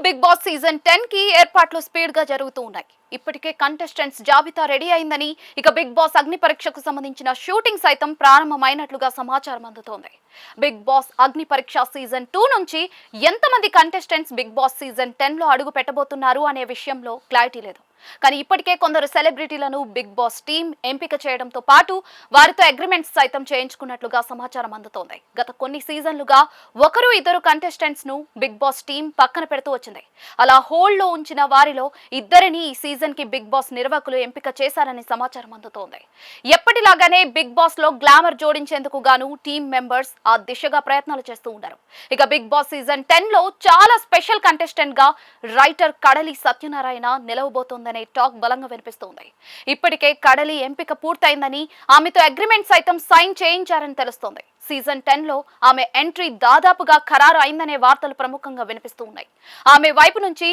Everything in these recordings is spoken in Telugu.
బిగ్ బాస్ సీజన్ 10 కి ఏర్పాట్లు స్పీడ్ గా జరుగుతూ ఉన్నాయి. ఇప్పటికే కంటెస్టెంట్స్ జాబితా రెడీ అయిందని, ఇక బిగ్ బాస్ అగ్ని పరీక్షకు సంబంధించిన షూటింగ్ సైతం ప్రారంభమైనట్లుగా సమాచారం అందుతోంది. బిగ్ బాస్ అగ్ని పరీక్ష సీజన్ 2 నుంచి ఎంతమంది కంటెస్టెంట్స్ బిగ్ బాస్ సీజన్ 10 లో అడుగు పెట్టబోతున్నారు అనే విషయంలో క్లారిటీ లేదు. కానీ ఇప్పటికే కొందరు సెలబ్రిటీలను బిగ్ బాస్ టీం ఎంపిక చేయడంతో పాటు వారితో అగ్రిమెంట్స్ సైతం చేయించుకున్నట్లుగా సమాచారం అందుతోంది. గత కొన్ని సీజన్లుగా ఒకరు ఇద్దరు కంటెస్టెంట్స్ ను బిగ్ బాస్ టీం పక్కన పెడుతూ వచ్చింది. అలా హోల్డ్ లో ఉంచిన వారిలో ఇద్దరిని ఈ సీజన్ కి బిగ్ బాస్ నిర్వాహకులు ఎంపిక చేశారని సమాచారం అందుతోంది. ఎప్పటిలాగానే బిగ్ బాస్ లో గ్లామర్ జోడించేందుకు గాను టీం మెంబర్స్ ఆ దిశగా ప్రయత్నాలు చేస్తూ ఉన్నారు. ఇక బిగ్ బాస్ సీజన్ 10 లో చాలా స్పెషల్ కంటెస్టెంట్ గా రైటర్ కడలి సత్యనారాయణ నిలవబోతోందని టాక్ బలంగా వినిపిస్తోంది. ఇప్పటికే కడలి ఎంపిక పూర్తయిందని, ఆమెతో అగ్రిమెంట్ సైతం సైన్ చేయించారని తెలుస్తోంది. సీజన్ 10 లో ఆమె ఎంట్రీ దాదాపుగా ఖరారు అయిందనే వార్తలు ప్రముఖంగా వినిపిస్తూ ఉన్నాయి. ఆమె వైపు నుంచి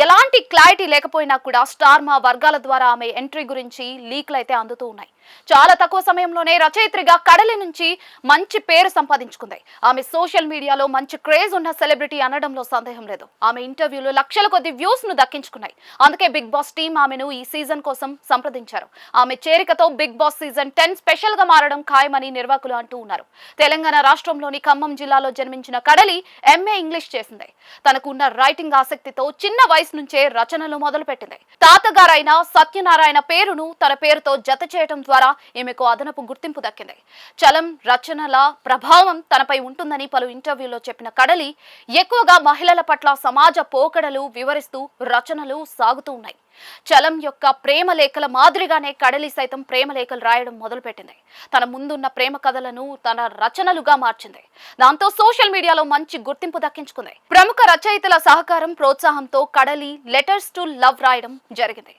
ఎలాంటి క్లారిటీ లేకపోయినా కూడా స్టార్ మా వర్గాల ద్వారా ఆమె ఎంట్రీ గురించి లీక్లు అయితే అందుతూ ఉన్నాయి. చాలా తక్కువ సమయంలోనే రచయిత్రిగా కడలి నుంచి మంచి పేరు సంపాదించుకుంది. ఆమె సోషల్ మీడియాలో మంచి క్రేజ్ ఉన్న సెలబ్రిటీ అనడంలో సందేహం లేదు. ఆమె ఇంటర్వ్యూలు లక్షల కొద్ది వ్యూస్ ను దక్కించుకున్నాయి. అందుకే బిగ్ బాస్ టీం ఆమెను ఈ సీజన్ కోసం సంప్రదించారు. ఆమె చేరికతో బిగ్ బాస్ సీజన్ 10 స్పెషల్ గా మారడం ఖాయమని నిర్వాహకులు అంటూ ఉన్నారు. తెలంగాణ రాష్ట్రంలోని ఖమ్మం జిల్లాలో జన్మించిన కడలి ఎంఏ ఇంగ్లీష్ చేసింది. తనకున్న రైటింగ్ ఆసక్తితో చిన్న వయసు నుంచే రచనలు మొదలుపెట్టింది. తాతగారైన సత్యనారాయణ పేరును తన పేరుతో జత చేయడం ద్వారా ఈమెకు అదనపు గుర్తింపు దక్కింది. చలం రచనల ప్రభావం తనపై ఉంటుందని పలు ఇంటర్వ్యూలో చెప్పిన కడలి ఎక్కువగా మహిళల పట్ల సమాజ పోకడలు వివరిస్తూ రచనలు సాగుతూ ఉన్నాయి. చలం యొక్క ప్రేమ లేఖల మాదిరిగానే కడలి సైతం ప్రేమ లేఖలు రాయడం మొదలుపెట్టింది. తన ముందున్న ప్రేమ కథలను తన రచనలుగా మార్చింది. దాంతో సోషల్ మీడియాలో మంచి గుర్తింపు దక్కించుకుంది. ప్రముఖ రచయితల సహకారం ప్రోత్సాహంతో కడలి లెటర్స్ టు లవ్ రాయడం జరిగింది.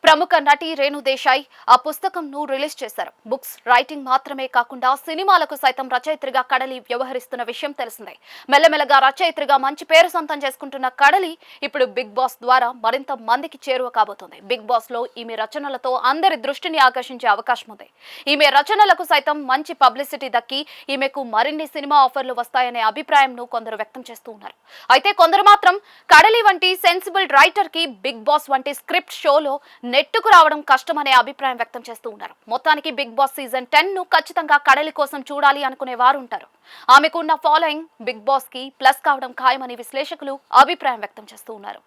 ప్రముఖ నటి రేణు దేశాయ్ ఆ పుస్తకంను రిలీజ్ చేశారు. బుక్స్ రైటింగ్ మాత్రమే కాకుండా సినిమాలకు సైతం రచయిత్రిగా కడలి వ్యవహరిస్తున్న విషయం తెలిసిందే. మెల్లమెల్లగా రచయిత్రిగా మంచి పేరు సొంతం చేసుకుంటున్న కడలి ఇప్పుడు బిగ్ బాస్ ద్వారా మరింత మందికి చేరువ కాబోతోంది. బిగ్ బాస్ లో ఈమె రచనలతో అందరి దృష్టిని ఆకర్షించే అవకాశం ఉంది. ఈమె రచనలకు సైతం మంచి పబ్లిసిటీ దక్కి ఈమెకు మరిన్ని సినిమా ఆఫర్లు వస్తాయనే అభిప్రాయంను కొందరు వ్యక్తం చేస్తూ ఉన్నారు. అయితే కొందరు మాత్రం కడలి వంటి సెన్సిబుల్ రైటర్ కి బిగ్ బాస్ వంటి స్క్రిప్ట్ షోలో నెట్టుకు రావడం కష్టమనే అభిప్రాయం వ్యక్తం చేస్తూ ఉన్నారు. మొత్తానికి బిగ్ బాస్ సీజన్ 10 ను ఖచ్చితంగా కడలి కోసం చూడాలి అనుకునే వారు ఉంటారు. ఆమెకున్న ఫాలోయింగ్ బిగ్ బాస్ కి ప్లస్ కావడం ఖాయమని విశ్లేషకులు అభిప్రాయం వ్యక్తం చేస్తూ ఉన్నారు.